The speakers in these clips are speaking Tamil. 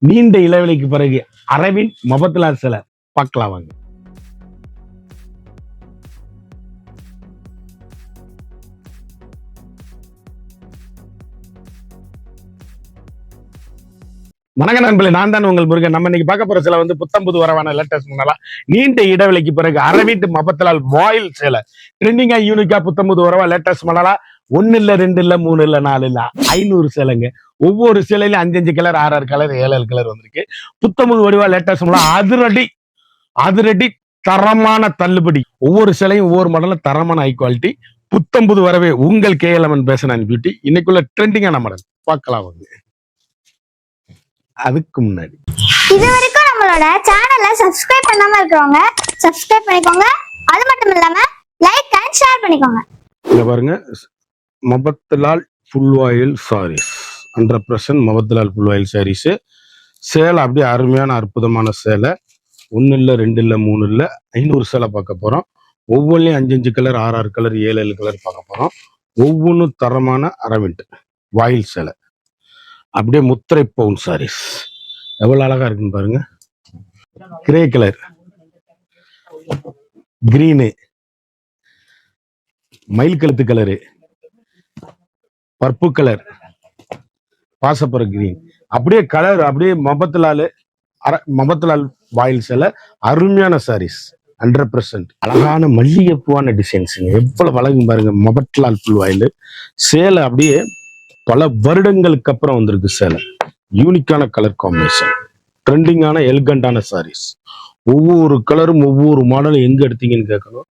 நீண்ட இளவேளைக்கு பிறகு அரவிந்த் மபத்லால் சிலை பார்க்கலாம் வாங்க. வணக்க நண்பர்களே, நான் தான் உங்கள் முருகன். நம்ம இன்னைக்கு பார்க்க போற சிலை வந்து புத்தம்புது வரவான லேட்டஸ்ட் முன்னால நீண்ட இடைவெளிக்கு பிறகு அரவிந்த் மபத்லால் வாயில் சிலை ட்ரெண்டிங்கா யூனிக்கா புத்தம்புது வரவா லேட்டஸ்ட் மணலா 1 இல்ல 2 இல்ல 3 இல்ல 4 இல்ல 500 சிலைங்க. ஒவ்வொரு சிலையிலும் 5 கலர் 6 கலர் 7 கலர் வந்திருக்கு. புத்தம்புது வடிவா லேட்டஸ்ட் மணலா அதிரடி தரமான தள்ளுபடி. ஒவ்வொரு சிலையும் ஒவ்வொரு மாடலும் தரமான ஹை குவாலிட்டி. புத்தம்புது வரவே உங்கள் KLMN பேஷன் பியூட்டி. இன்னைக்குள்ள ட்ரெண்டிங்கான மாடல் பார்க்கலாம் வந்து. அதுக்கு முன்னாடி இது வரைக்கும் நம்மளோட சேனலை சப்ஸ்கிரைப் பண்ணாம இருக்கிறவங்க சப்ஸ்கிரைப் பண்ணிக்கோங்க. அது மட்டும் இல்லாம லைக் அண்ட் ஷேர் பண்ணிக்கோங்க. இங்க பாருங்க, Mafatlal full voile sarees 100% Mafatlal full voile sarees. சேலை அப்படியே அருமையான அற்புதமான சேலை. 1 இல்ல 2 இல்ல 3 இல்ல 500 சேலை பார்க்க போறோம். ஒவ்வொன்றிலையும் 5 கலர் 6 கலர் 7 கலர் பார்க்க போறோம். ஒவ்வொன்றும் தரமான அரவிந்த் வாயில் சேலை. அப்படியே முத்திரை பவுன் சாரீஸ் எவ்வளவு அழகா இருக்குன்னு பாருங்க. கிரே கலர், கிரீனு, மயில் கழுத்து கலரு, பர்பிள் கலர், பாசப்பற கிரீன். அப்படியே கலர் அப்படியே மபத்லால் வாயில் சேலை அருமையான சாரீஸ் 100%. அழகான மல்லிகைப்பூவான டிசைன்ஸுங்க. எவ்வளவு அழகு பாருங்க. மபத்லால் ஃபுல் வாயில் சேலை அப்படியே பல வருடங்களுக்கு அப்புறம் வந்திருக்கு சேலை. யூனிக்கான கலர் காம்பினேஷன், ட்ரெண்டிங்கான எலிகண்டான சாரீஸ். ஒவ்வொரு கலரும் ஒவ்வொரு மாடலும் எங்க எடுத்தீங்கன்னு கேட்கணும்.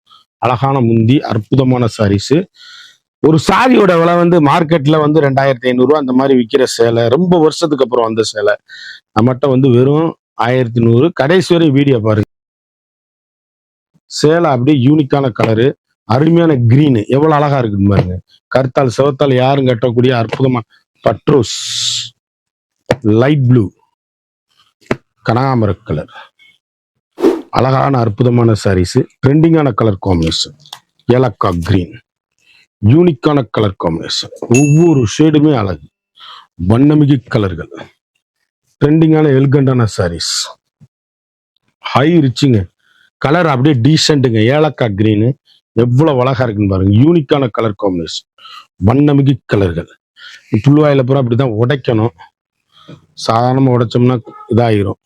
அழகான முந்தி அற்புதமான சாரீஸ். ஒரு சாரியோட விலை வந்து மார்க்கெட்ல வந்து 2500 அந்த மாதிரி விற்கிற சேலை ரொம்ப வருஷத்துக்கு அப்புறம் வந்த சேலை நம்மகிட்ட வந்து வெறும் 1100. கடைசி வரை வீடியோ பாருங்க. சேலை அப்படியே யூனிக்கான கலரு, அருமையான கிரீனு எவ்வளவு அழகா இருக்குன்னு பாருங்க. கருத்தால் சிவத்தால் யாரும் கட்டக்கூடிய அற்புதமான பட்ரோஸ், லைட் ப்ளூ, கனகாமர கலர், அழகான அற்புதமான சாரீஸ். ட்ரெண்டிங்கான கலர் காம்பினேஷன், ஏலக்காய் கிரீன், யூனிக்கான கலர் காம்பினேஷன். ஒவ்வொரு ஷேடுமே அழகு, வண்ணமிகு கலர்கள், ட்ரெண்டிங்கான எலிகண்டான சாரீஸ். ஹை ரிச்சுங்க கலர், அப்படியே டீசென்ட்டுங்க. ஏலக்காய் கிரீனு எவ்வளவு அழகா இருக்குன்னு பாருங்க. யூனிக்கான கலர் காம்பினேஷன், வண்ணமிகு கலர்கள். புல்வாயில பூரா அப்படிதான் உடைக்கணும். சாதாரணமா உடைச்சோம்னா இதாயிரும்.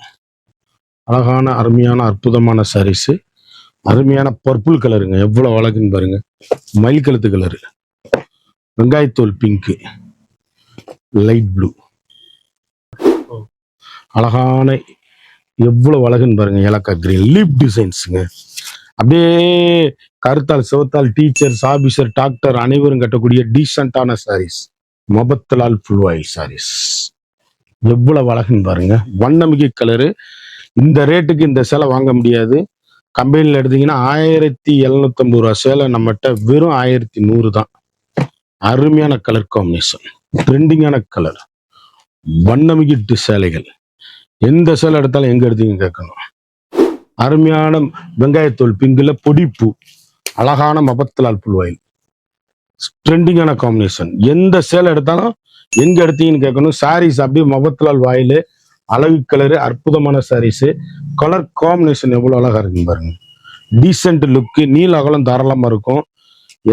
அழகான அருமையான அற்புதமான சாரீஸ். அருமையான பர்பிள் கலருங்க, எவ்வளவு அழகுன்னு பாருங்க. மயில் கழுத்து கலரு, வெங்காயத்தோல் பிங்க், லைட் ப்ளூ, அழகான எவ்வளவு அழகுன்னு பாருங்க. ஏலக்காய் கிரீன் லீப் டிசைன்ஸுங்க. அப்படியே கருத்தால் சிவத்தால் டீச்சர்ஸ் ஆபீசர் டாக்டர் அனைவரும் கட்டக்கூடிய டீசென்டான சாரீஸ். மபத்லால் ஃபுல் ஆயில் சாரீஸ் எவ்வளவு அழகுன்னு பாருங்க. வண்ணமிகு கலரு. இந்த ரேட்டுக்கு இந்த சேலை வாங்க முடியாது. கம்பெனியில் எடுத்தீங்கன்னா 1750 ரூபா சேலை நம்மகிட்ட வெறும் 1100 தான். அருமையான கலர் காம்பினேஷன், ட்ரெண்டிங்கான கலர், வண்ணமிகு சேலைகள். எந்த சேலை எடுத்தாலும் எங்க எடுத்தீங்க கேட்கணும். அருமையான வெங்காயத்தோல் பிங்குல பொடிப்பூ, அழகான மபத்லால் ஃபுல் ஆயில், ட்ரெண்டிங்கான காம்பினேஷன். எந்த சேலை எடுத்தாலும் எங்க எடுத்தீங்கன்னு கேட்கணும். சாரீஸ் அப்படியே மபத்லால் வாயில் அழகு கலரு, அற்புதமான சாரீஸ். கலர் காம்பினேஷன் எவ்வளவு அழகா இருக்குன்னு பாருங்க. டீசென்ட் லுக்கு, நீல அகலம் தாராளமா இருக்கும்.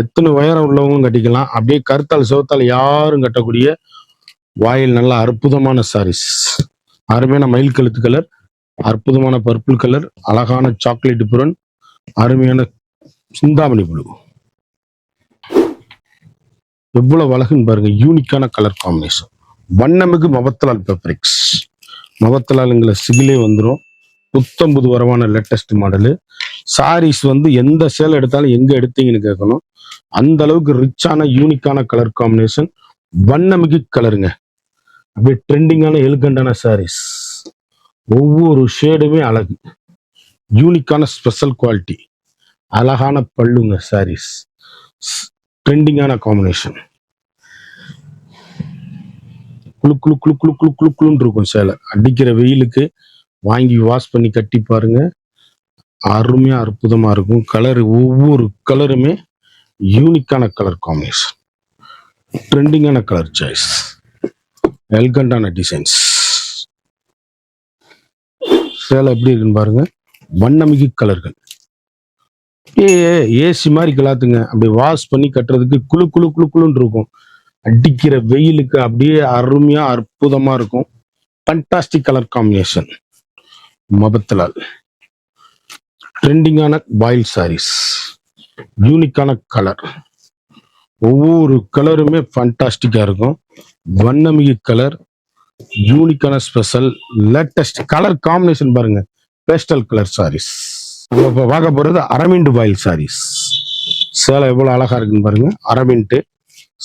எத்தனை உயரம் உள்ளவங்களும் கட்டிக்கலாம். அப்படியே கருத்தால் சிவத்தால் யாரும் கட்டக்கூடிய வாயில் நல்ல அற்புதமான சாரீஸ். அருமையான மயில் கழுத்து கலர், அற்புதமான பர்பிள் கலர், அழகான சாக்லேட் புரன், அருமையான சிந்தாமணி ப்ளூ. எவ்வளவு அழகுன்னு பாருங்க. யூனிக்கான கலர் காம்பினேஷன், வண்ணமிகு மபத்லால் பெப்ரிக்ஸ். மபத்லாலுங்கிற சிகிலே வந்துடும். புத்தம்புது வரவான லேட்டஸ்ட் மாடலு. சாரீஸ் வந்து எந்த சேலை எடுத்தாலும் எங்க எடுத்தீங்கன்னு கேட்கணும். அந்த அளவுக்கு ரிச்சான யூனிக்கான கலர் காம்பினேஷன், வண்ணமிகு கலருங்க. அப்படியே ட்ரெண்டிங்கான எலிகண்டான சாரீஸ். ஒவ்வொரு ஷேடுமே அழகு, யூனிக்கான ஸ்பெஷல் குவாலிட்டி, அழகான பல்லுங்க சாரீஸ். ட்ரெண்டிங்கான காம்பினேஷன். குளு குளு குளு குளு குளு குளு குளுன்னு இருக்கும் சேலை. அடிக்கிற வெயிலுக்கு வாங்கி வாஷ் பண்ணி கட்டி பாருங்க. அருமையா அற்புதமா இருக்கும். கலர் ஒவ்வொரு கலருமே யூனிக்கான கலர் காம்பினேஷன், ட்ரெண்டிங்கான கலர் சாய்ஸ், எலிகண்டான டிசைன்ஸ். சேலை எப்படி இருக்குன்னு பாருங்க. வண்ணமிகு கலர்கள். ஏசி மாதிரி கிளாத்துங்க. அப்படி வாஷ் பண்ணி கட்டுறதுக்கு குளு குளு குளு குளுன்னு இருக்கும். அடிக்கிற வெயிலுக்கு அப்படியே அருமையா அற்புதமா இருக்கும். Fantastic colour combination. மபத்தலால் ட்ரெண்டிங்கான பாயில் சாரீஸ். யூனிக்கான கலர். ஒவ்வொரு கலருமே ஃபண்டாஸ்டிக்கா இருக்கும். வண்ணமிகு கலர், யூனிக்கான ஸ்பெஷல், லேட்டஸ்ட் கலர் காம்பினேஷன் பாருங்க. Pastel colour saris. நம்ம இப்போ பார்க்க போறது அரவிண்ட் பாயில் சாரீஸ். சேலை எவ்வளவு அழகா இருக்குன்னு பாருங்க. அரவிண்ட்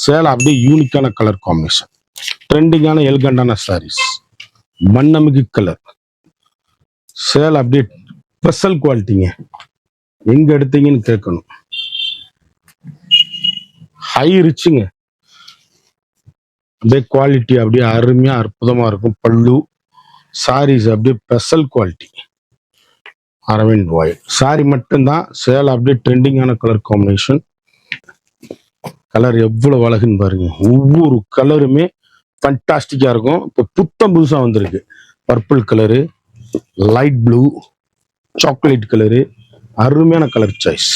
சேலை அப்படியே யூனிக்கான கலர் காம்பினேஷன். ட்ரெண்டிங்கான எல்கண்டான சாரீஸ். வண்ணமிகு கலர். சேலை அப்படியே ஸ்பெஷல் குவாலிட்டிங்க. எங்க எடுத்தீங்கன்னு கேட்கணும். ஹை ரிச்சுங்க. அப்படியே குவாலிட்டி அப்படியே அருமையா அற்புதமா இருக்கும். பல்லு சாரீஸ் அப்படியே ஸ்பெஷல் குவாலிட்டி. அரவிந்த் பாயில் சாரி மட்டும்தான். சேலை அப்படியே ட்ரெண்டிங்கான கலர் காம்பினேஷன். கலர் எவ்வளவு அழகுன்னு பாருங்க. ஒவ்வொரு கலருமே ஃபண்டாஸ்டிக்கா இருக்கும். இப்போ புத்தம் புதுசா வந்திருக்கு. Purple colour, light blue, chocolate colour, அருமையான கலர் சாய்ஸ்.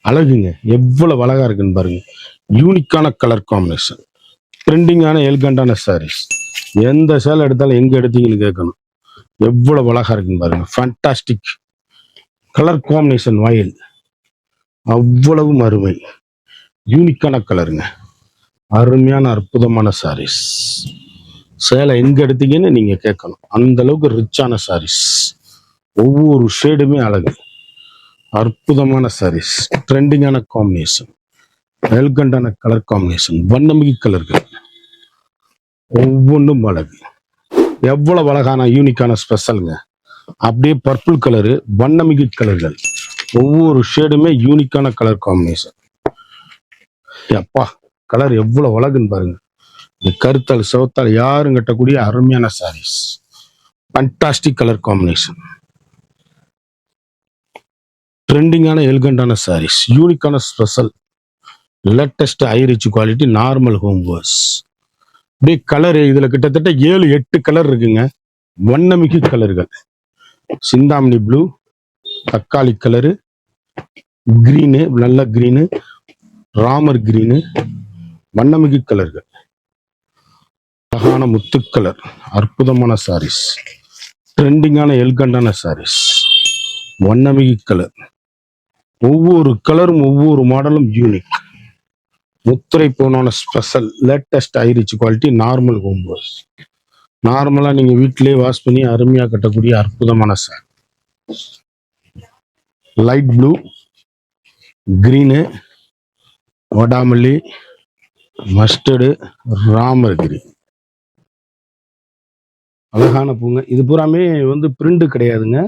அழகுங்க, எவ்வளவு அழகா இருக்குன்னு பாருங்க. யூனிக்கான கலர் காம்பினேஷன். ட்ரெண்டிங்கான எல்கண்டான சாரீஸ். எந்த சேலை எடுத்தாலும் எங்க எடுத்தீங்கன்னு கேட்கணும். எவ்வளவு அழகா இருக்குன்னு பாருங்க. Fantastic colour combination. வயல் அவ்வளவு அருமை. யூனிக்கான கலருங்க. அருமையான அற்புதமான சாரீஸ். சேலை எங்க எடுத்தீங்கன்னு நீங்க கேட்கணும். அந்த அளவுக்கு ரிச்சான சாரீஸ். ஒவ்வொரு ஷேடுமே அழகு. அற்புதமான சாரீஸ். ட்ரெண்டிங்கான காம்பினேஷன். எல்கண்டான colour combination. வண்ணமிகு கலர்கள். ஒவ்வொன்றும் அழகு. எவ்வளவு அழகான யூனிக்கான ஸ்பெஷலுங்க. அப்படியே பர்பிள் கலரு, வண்ணமிகு கலர்கள். ஒவ்வொரு ஷேடுமே யூனிக்கான கலர் காம்பினேஷன். அப்பா, கலர் எவ்வளவு அழகுன்னு பாருங்க. இந்த கருத்தால் சிவத்தால் யாரும் கட்டக்கூடிய அருமையான சாரீஸ். Fantastic colour combination. ட்ரெண்டிங்கான எல்கண்டான சாரீஸ். யூனிக்கான special, latest high rich quality, normal home wash. அப்படியே கலர் இதுல கிட்டத்தட்ட 7-8 கலர் இருக்குங்க. வண்ணமிகு கலர்கள். சிந்தாமணி ப்ளூ, தக்காளி கலரு, கிரீனு, நல்ல கிரீனு, ராமர் கிரீனு, வண்ணமிகு கலர்கள். அழகான முத்து கலர். அற்புதமான சாரீஸ். ட்ரெண்டிங்கான எல்கண்டான சாரீஸ். வண்ணமிகு கலர். ஒவ்வொரு கலரும் ஒவ்வொரு மாடலும் யூனிக். முத்திரை போனான special, latest high rich quality, normal home wash. நார்மலா நீங்க வீட்டிலேயே வாஷ் பண்ணி அருமையா கட்டக்கூடிய அற்புதமான சாரி. லைட் ப்ளூ, கிரீனு, வடாமல்லி, மஸ்டர்டு, ராமர் கிரீன். அழகான பூங்க. இது பூராமே பிரிண்ட் கிடையாதுங்க.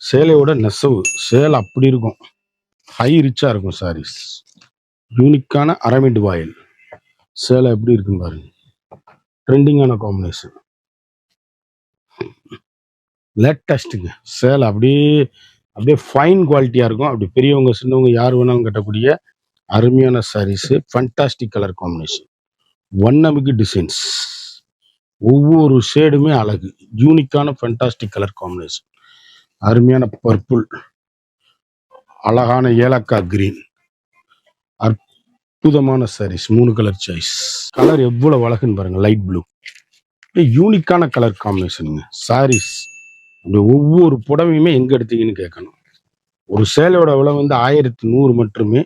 சேலையோட நெசவு. சேலை அப்படி இருக்கும். ஹை ரிச்சா இருக்கும் சாரீஸ். யூனிக்கான அரவிண்ட் வாயில். சேலை எப்படி இருக்குன்னு பாருங்க. ட்ரெண்டிங்கான காம்பினேஷன். லேட்டஸ்ட்டுங்க. சேலை அப்படியே அப்படியே ஃபைன் குவாலிட்டியா இருக்கும். அப்படி பெரியவங்க சின்னவங்க யார் வேணாலும் கட்டக்கூடிய அருமையான சாரீஸ். Fantastic colour combination. வண்ணமிகு டிசைன்ஸ். ஒவ்வொரு ஷேடுமே அழகு. யூனிக்கான ஃபண்டாஸ்டிக் கலர் காம்பினேஷன். அருமையான பர்பிள், அழகான ஏலக்காய் கிரீன். அற்புதமான சாரீஸ். 3 colour choice. கலர் எவ்வளவு அழகுன்னு பாருங்க. Light blue. யூனிக்கான கலர் காம்பினேஷனுங்க. சாரீஸ் அப்படி ஒவ்வொரு புடவையுமே எங்க எடுத்தீங்கன்னு கேட்கணும். ஒரு சேலையோட விலை 1100 மட்டுமே.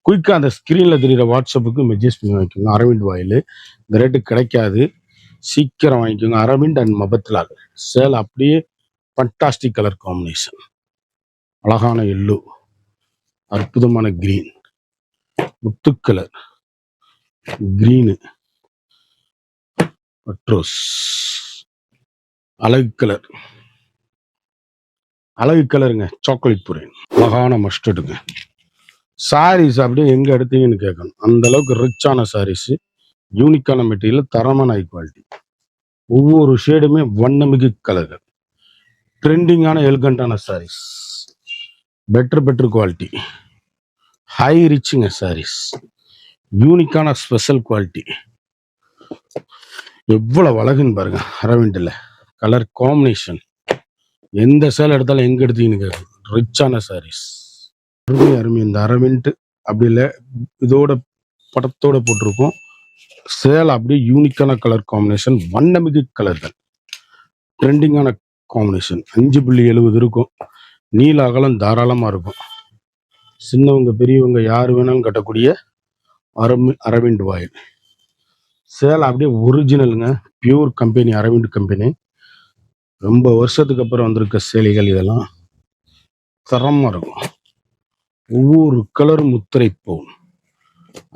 குயிக்கா அந்த ஸ்கிரீன்ல தெரியுற வாட்ஸ்அப்புக்கு மெசேஜ் பண்ணி வாங்கிக்கோங்க. அரவிந்த் வாயில். இந்த ரேட்டு கிடைக்காது. சீக்கிரம் வாங்கிக்கோங்க. அரவிந்த் அண்ட் மபத்லால். சேலை அப்படியே ஃபண்டாஸ்டிக் கலர் காம்பினேஷன். அழகான எல்லோ, அற்புதமான கிரீன், முத்து கலர், கிரீனு, பட்ரோஸ், அழகு கலர். அழகு கலருங்க. சாக்லேட் புரேன். அழகான மஸ்டர்டுங்க. சாரீஸ் அப்படியே எங்க எடுத்தீங்கன்னு கேட்கணும். அந்த அளவுக்கு ரிச்சான சாரீஸ். யூனிக்கான மெட்டீரியல், தரமான ஹை குவாலிட்டி. ஒவ்வொரு ஷேடுமே வண்ணமிகு கலர்கள். ட்ரெண்டிங்கான எல்கண்டான சாரீஸ். Better quality. ஹை ரிச்சுங்க சாரீஸ். யூனிக்கான ஸ்பெஷல் குவாலிட்டி. எவ்வளவு அழகுன்னு பாருங்க அரவிண்ட்ல. Colour combination. எந்த சேலை எடுத்தாலும் எங்க எடுத்தீங்கன்னு ரிச்சான சாரீஸ். அருமை அருமை. இந்த அரவிண்ட் அப்படி இல்லை, இதோட படத்தோட போட்டிருக்கோம். சேலை அப்படியே யூனிக்கான கலர் காம்பினேஷன், வண்ணமிகு கலர்கள், ட்ரெண்டிங்கான காம்பினேஷன். 5.70 இருக்கும். நீல அகலம் தாராளமா இருக்கும். சின்னவங்க பெரியவங்க யார் வேணாலும் கட்டக்கூடிய அரவிண்ட் வாயில் சேலை. அப்படியே ஒரிஜினலுங்க, பியூர் கம்பெனி, அரவிண்ட் கம்பெனி. ரொம்ப வருஷத்துக்கு அப்புறம் வந்திருக்க சேலைகள் இதெல்லாம். தரமா இருக்கும். ஒவ்வொரு கலரும் முத்திரை போகும்.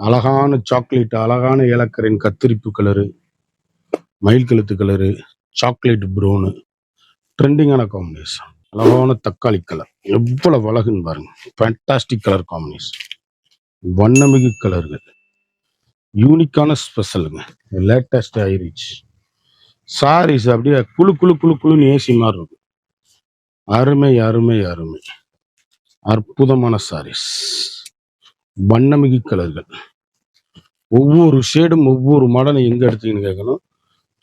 அழகான சாக்லேட், அழகான ஏலக்கரின் கத்திரிப்பு கலரு, மயில் கழுத்து கலரு, சாக்லேட் ப்ரௌனு, ட்ரெண்டிங்கான காம்பினேஷன். அழகான தக்காளி கலர், எவ்வளவு அழகுன்னு பாருங்க. ஃபேண்டாஸ்டிக் கலர் காம்பினேஷன், வண்ணமிகு கலர்கள், யூனிக்கான ஸ்பெஷலுங்க. லேட்டஸ்ட் ஆயிருச்சு சாரீஸ். அப்படியே குழு குழு குழு குழுன்னு ஏசி மாதிரி இருக்கும். அருமை அருமை அருமை. அற்புதமான சாரீஸ், வண்ணமிகு கலர்கள். ஒவ்வொரு ஷேடும் ஒவ்வொரு மாடலும் எங்க எடுத்தீங்கன்னு கேட்கணும்.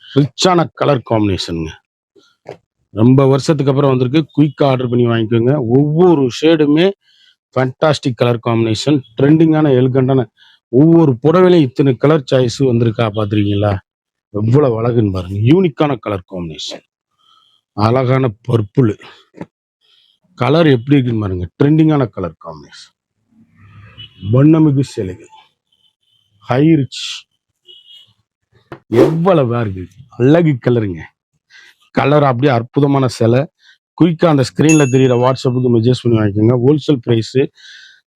ரிச்சான கலர் காம்பினேஷனுங்க. ரொம்ப வருஷத்துக்கு அப்புறம் வந்திருக்கு. குயிக்கா ஆர்டர் பண்ணி வாங்கிக்கோங்க. ஒவ்வொரு ஷேடுமே ஃபேண்டாஸ்டிக் கலர் காம்பினேஷன், ட்ரெண்டிங்கான எலிகண்டான. ஒவ்வொரு புடவையிலையும் இத்தனை கலர் சாய்ஸ் வந்திருக்கா பாத்துருக்கீங்களா? எவ்வளவு அழகுன்னு பாருங்க. யூனிக்கான கலர் காம்பினேஷன், அழகான பர்பிள் கலர் எப்படி இருக்குன்னு பாருங்க. ட்ரெண்டிங்கான கலர் காம்பினேஷன், வண்ணமிகு சேலைகள், ஹை ரிச். எவ்வளவு இருக்கு அழகு கலருங்க. கலர் அப்படியே அற்புதமான சேலை. குயிக்கா அந்த ஸ்கிரீன்ல தெரியுற வாட்ஸ்அப்புக்கு மெசேஜ் பண்ணி வாங்கிக்கோங்க. ஹோல்சேல் பிரைஸ்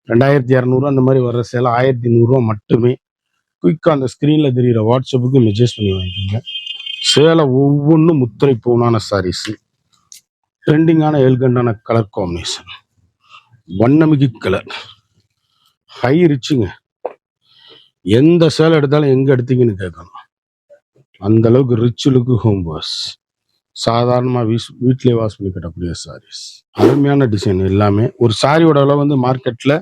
2200 அந்த மாதிரி வர்ற சேலை 1100 மட்டுமே. குயிக்கா அந்த ஸ்கிரீன்ல தெரியுற வாட்ஸ்அப்புக்கு மெசேஜ் பண்ணி வாங்கிக்கோங்க. சேலை ஒவ்வொன்றும் முத்திரை போனான சாரீஸ், ட்ரெண்டிங்கான எல்கண்டான கலர் காம்பினேஷன், வண்ணமிகு கலர், ஹை ரிச்சுங்க. எந்த சேலை எடுத்தாலும் எங்க எடுத்தீங்கன்னு கேட்கணும். அந்த அளவுக்கு ரிச் லுக்கு ஹோம் வாஷ். சாதாரணமாக வீட்டிலே வாஷ் பண்ணி கட்டக்கூடிய சாரீஸ். அருமையான டிசைன் எல்லாமே. ஒரு சாரியோட அளவு வந்து மார்க்கெட்டில்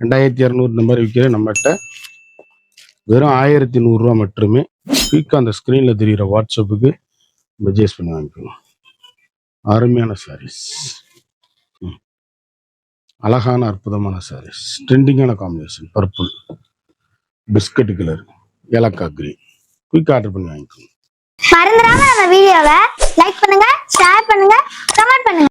2200 இந்த மாதிரி விற்கிற நம்மகிட்ட வெறும் 1100 மட்டுமே. குயிக்காக அந்த ஸ்க்ரீனில் தெரிகிற வாட்ஸ்அப்புக்கு மெசேஜ் பண்ணி வாங்கிக்கணும். அருமையான சாரீஸ், அழகான அற்புதமான சாரீஸ், ட்ரெண்டிங்கான காம்பினேஷன், பர்பிள், பிஸ்கட் கலர், ஏலக்காய் கிரீன். குயிக்காக ஆர்டர் பண்ணி வாங்கிக்கணும். மறந்துடாம நம்ம வீடியோவை லைக் பண்ணுங்க, ஷேர் பண்ணுங்க, கமெண்ட் பண்ணுங்க.